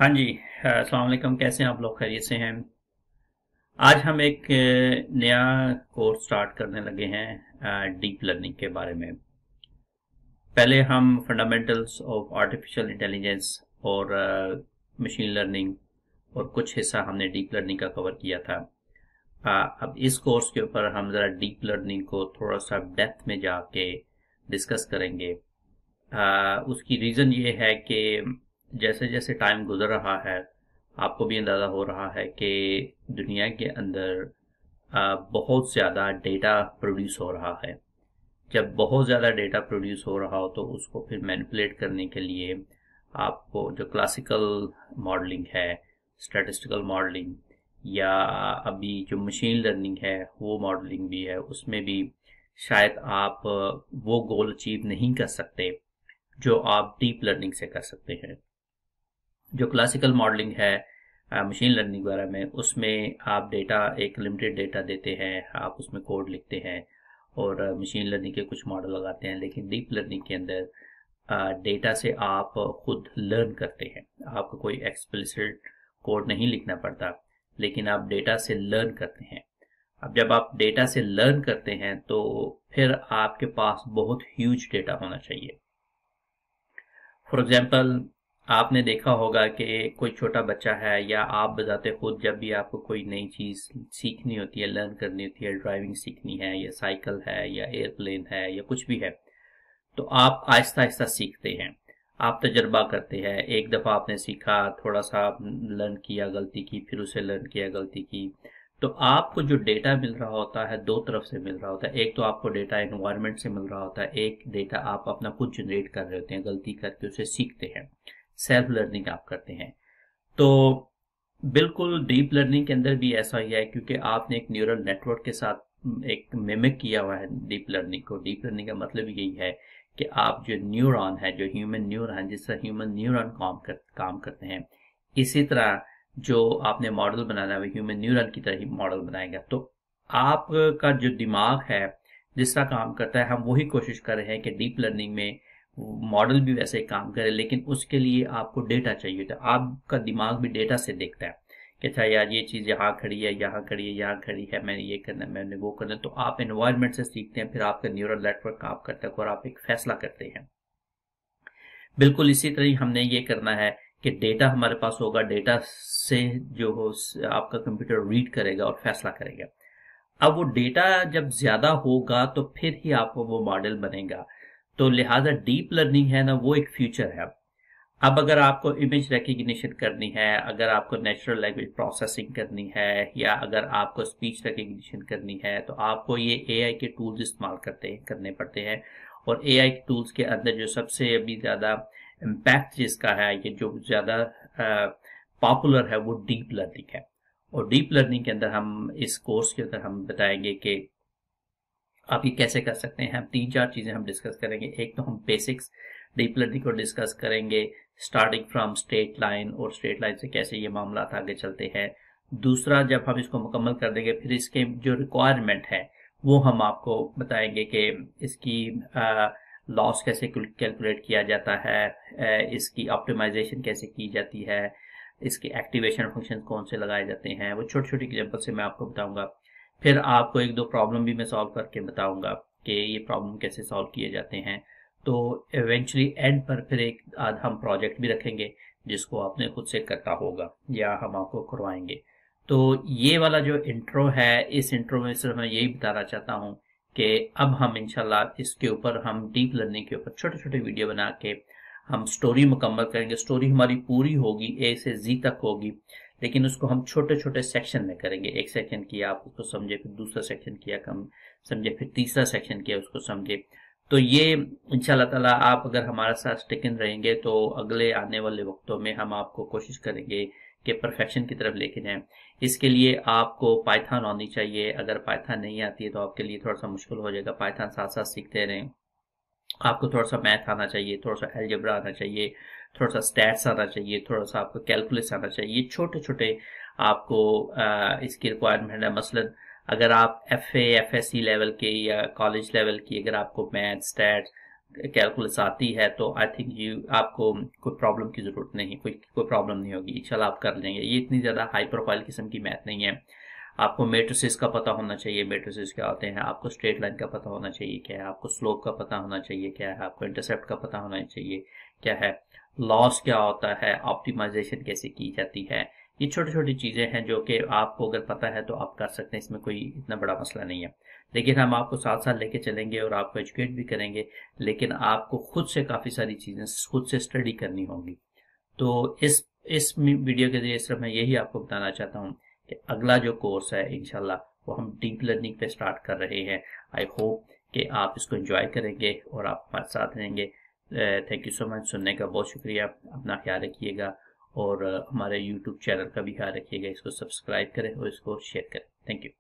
हाँ जी। अस्सलाम वालेकुम। कैसे हैं आप लोग? खैरियत से हैं? आज हम एक नया कोर्स स्टार्ट करने लगे हैं डीप लर्निंग के बारे में। पहले हम फंडामेंटल्स ऑफ आर्टिफिशियल इंटेलिजेंस और मशीन लर्निंग और कुछ हिस्सा हमने डीप लर्निंग का कवर किया था। अब इस कोर्स के ऊपर हम ज़रा डीप लर्निंग को थोड़ा सा डेप्थ में जाके डिस्कस करेंगे। उसकी रीज़न ये है कि जैसे जैसे टाइम गुजर रहा है आपको भी अंदाज़ा हो रहा है कि दुनिया के अंदर बहुत ज़्यादा डेटा प्रोड्यूस हो रहा है। जब बहुत ज़्यादा डेटा प्रोड्यूस हो रहा हो तो उसको फिर मैनिपुलेट करने के लिए आपको जो क्लासिकल मॉडलिंग है, स्टैटिस्टिकल मॉडलिंग या अभी जो मशीन लर्निंग है वो मॉडलिंग भी है, उसमें भी शायद आप वो गोल अचीव नहीं कर सकते जो आप डीप लर्निंग से कर सकते हैं। जो क्लासिकल मॉडलिंग है मशीन लर्निंग वगैरह में, उसमें आप डेटा एक लिमिटेड डेटा देते हैं, आप उसमें कोड लिखते हैं और मशीन लर्निंग के कुछ मॉडल लगाते हैं। लेकिन डीप लर्निंग के अंदर डेटा से आप खुद लर्न करते हैं। आपको कोई एक्सप्लिसिट कोड नहीं लिखना पड़ता, लेकिन आप डेटा से लर्न करते हैं। अब जब आप डेटा से लर्न करते हैं तो फिर आपके पास बहुत ह्यूज डेटा होना चाहिए। फॉर एग्जाम्पल, आपने देखा होगा कि कोई छोटा बच्चा है या आप बताते खुद, जब भी आपको कोई नई चीज़ सीखनी होती है, लर्न करनी होती है, ड्राइविंग सीखनी है या साइकिल है या एयरप्लेन है या कुछ भी है, तो आप आहिस्ता आहिस्ता सीखते हैं। आप तजर्बा करते हैं। एक दफ़ा आपने सीखा, थोड़ा सा लर्न किया, गलती की, फिर उसे लर्न किया, गलती की। तो आपको जो डेटा मिल रहा होता है दो तरफ से मिल रहा होता है। एक तो आपको डेटा एनवायरनमेंट से मिल रहा होता है, एक डेटा आप अपना खुद जनरेट कर रहे होते हैं, गलती करके उसे सीखते हैं, सेल्फ लर्निंग आप करते हैं। तो बिल्कुल डीप लर्निंग के अंदर भी ऐसा ही है, क्योंकि आपने एक न्यूरल नेटवर्क के साथ एक मिमिक किया हुआ है डीप लर्निंग को। डीप लर्निंग का मतलब यही है कि आप जो न्यूरॉन है, जो ह्यूमन न्यूरॉन है, जिस तरह ह्यूमन न्यूरॉन काम करते हैं, इसी तरह जो आपने मॉडल बनाना है वो ह्यूमन न्यूरॉन की तरह ही मॉडल बनाएगा। तो आपका जो दिमाग है जिस तरह काम करता है, हम वही कोशिश कर रहे हैं कि डीप लर्निंग में मॉडल भी वैसे ही काम करे, लेकिन उसके लिए आपको डेटा चाहिए था। आपका दिमाग भी डेटा से देखता है कि अच्छा यार, ये चीज़ यहाँ खड़ी है, यहाँ खड़ी है, यहाँ खड़ी है, मैंने ये करना है, मैंने वो करना है। तो आप एनवायरनमेंट से सीखते हैं, फिर आपका न्यूरल नेटवर्क काम करता है और आप एक फैसला करते हैं। बिल्कुल इसी तरह ही हमने ये करना है कि डेटा हमारे पास होगा, डेटा से जो हो आपका कंप्यूटर रीड करेगा और फैसला करेगा। अब वो डेटा जब ज्यादा होगा तो फिर ही आपको वो मॉडल बनेगा। तो लिहाजा डीप लर्निंग है ना, वो एक फ्यूचर है। अब अगर आपको इमेज रिकग्निशन करनी है, अगर आपको नेचुरल लैंग्वेज प्रोसेसिंग करनी है, या अगर आपको स्पीच रिकग्निशन करनी है, तो आपको ये एआई के टूल्स इस्तेमाल करने पड़ते हैं। और एआई के टूल्स के अंदर जो सबसे अभी ज़्यादा इम्पैक्ट जिसका है, ये जो ज़्यादा पॉपुलर है, वो डीप लर्निंग है। और डीप लर्निंग के अंदर हम इस कोर्स के अंदर हम बताएंगे कि आप ये कैसे कर सकते हैं। हम तीन चार चीज़ें हम डिस्कस करेंगे। एक तो हम बेसिक्स डीप लर्निंग को डिस्कस करेंगे, स्टार्टिंग फ्रॉम स्ट्रेट लाइन, और स्ट्रेट लाइन से कैसे ये मामला आगे चलते हैं। दूसरा, जब हम इसको मुकम्मल कर देंगे, फिर इसके जो रिक्वायरमेंट है वो हम आपको बताएंगे कि इसकी लॉस कैसे कैलकुलेट किया जाता है, इसकी ऑप्टिमाइजेशन कैसे की जाती है, इसके एक्टिवेशन फंक्शन कौन से लगाए जाते हैं, वो छोटी छोटी एग्जांपल से मैं आपको बताऊंगा। फिर आपको एक दो प्रॉब्लम भी मैं सॉल्व करके बताऊंगा कि ये प्रॉब्लम कैसे सॉल्व किए जाते हैं। तो इवेंचुअली एंड पर फिर एक आध हम प्रोजेक्ट भी रखेंगे जिसको आपने खुद से करना होगा या हम आपको करवाएंगे। तो ये वाला जो इंट्रो है, इस इंट्रो में सिर्फ मैं यही बताना चाहता हूँ कि अब हम इंशाल्लाह इसके ऊपर, हम डीप लर्निंग के ऊपर छोटे छोटे वीडियो बना के हम स्टोरी मुकम्मल करेंगे। स्टोरी हमारी पूरी होगी, ए से जी तक होगी, लेकिन उसको हम छोटे छोटे सेक्शन में करेंगे। एक सेक्शन किया आप उसको समझे, फिर दूसरा सेक्शन किया कम समझे, फिर तीसरा सेक्शन किया उसको समझे। तो ये इंशाल्लाह ताला आप अगर हमारे साथ स्टिकन रहेंगे तो अगले आने वाले वक्तों में हम आपको कोशिश करेंगे कि परफेक्शन की तरफ लेके जाएं। इसके लिए आपको पाइथन आनी चाहिए। अगर पाइथन नहीं आती है तो आपके लिए थोड़ा सा मुश्किल हो जाएगा। पाइथन साथ साथ सीखते रहें। आपको थोड़ा सा मैथ आना चाहिए, थोड़ा सा एल्जेब्रा आना चाहिए, थोड़ा सा स्टैट्स आना चाहिए, थोड़ा सा आपको कैलकुलस आना चाहिए। ये छोटे छोटे आपको इसकी रिक्वायरमेंट है। मसलन अगर आप F A F S C level के या कॉलेज लेवल की, अगर आपको मैथ, स्टैट्स, कैलकुलस आती है तो आई थिंक आपको कोई प्रॉब्लम की ज़रूरत नहीं, कोई प्रॉब्लम नहीं होगी, इंशाल्लाह आप कर लेंगे। ये इतनी ज़्यादा हाई प्रोफाइल किस्म की मैथ नहीं है। आपको मेट्रिसेस का पता होना चाहिए, मेट्रिसेस क्या होते हैं, आपको स्ट्रेट लाइन का पता होना चाहिए क्या है, आपको स्लोप का पता होना चाहिए क्या है, आपको इंटरसेप्ट का पता होना चाहिए क्या है, लॉस क्या होता है, ऑप्टिमाइजेशन कैसे की जाती है। ये छोटी छोटी चीज़ें हैं जो कि आपको अगर पता है तो आप कर सकते हैं, इसमें कोई इतना बड़ा मसला नहीं है। लेकिन हम आपको साथ साथ लेके चलेंगे और आपको एजुकेट भी करेंगे, लेकिन आपको खुद से काफ़ी सारी चीज़ें खुद से स्टडी करनी होंगी। तो इस वीडियो के जरिए सिर्फ मैं यही आपको बताना चाहता हूँ कि अगला जो कोर्स है इंशाल्लाह वो हम डीप लर्निंग पे स्टार्ट कर रहे हैं। आई होप कि आप इसको एंजॉय करेंगे और आप हमारे साथ रहेंगे। थैंक यू सो मच, सुनने का बहुत शुक्रिया। अपना ख्याल रखिएगा और हमारे यूट्यूब चैनल का भी ख्याल रखिएगा। इसको सब्सक्राइब करें और इसको शेयर करें। Thank you.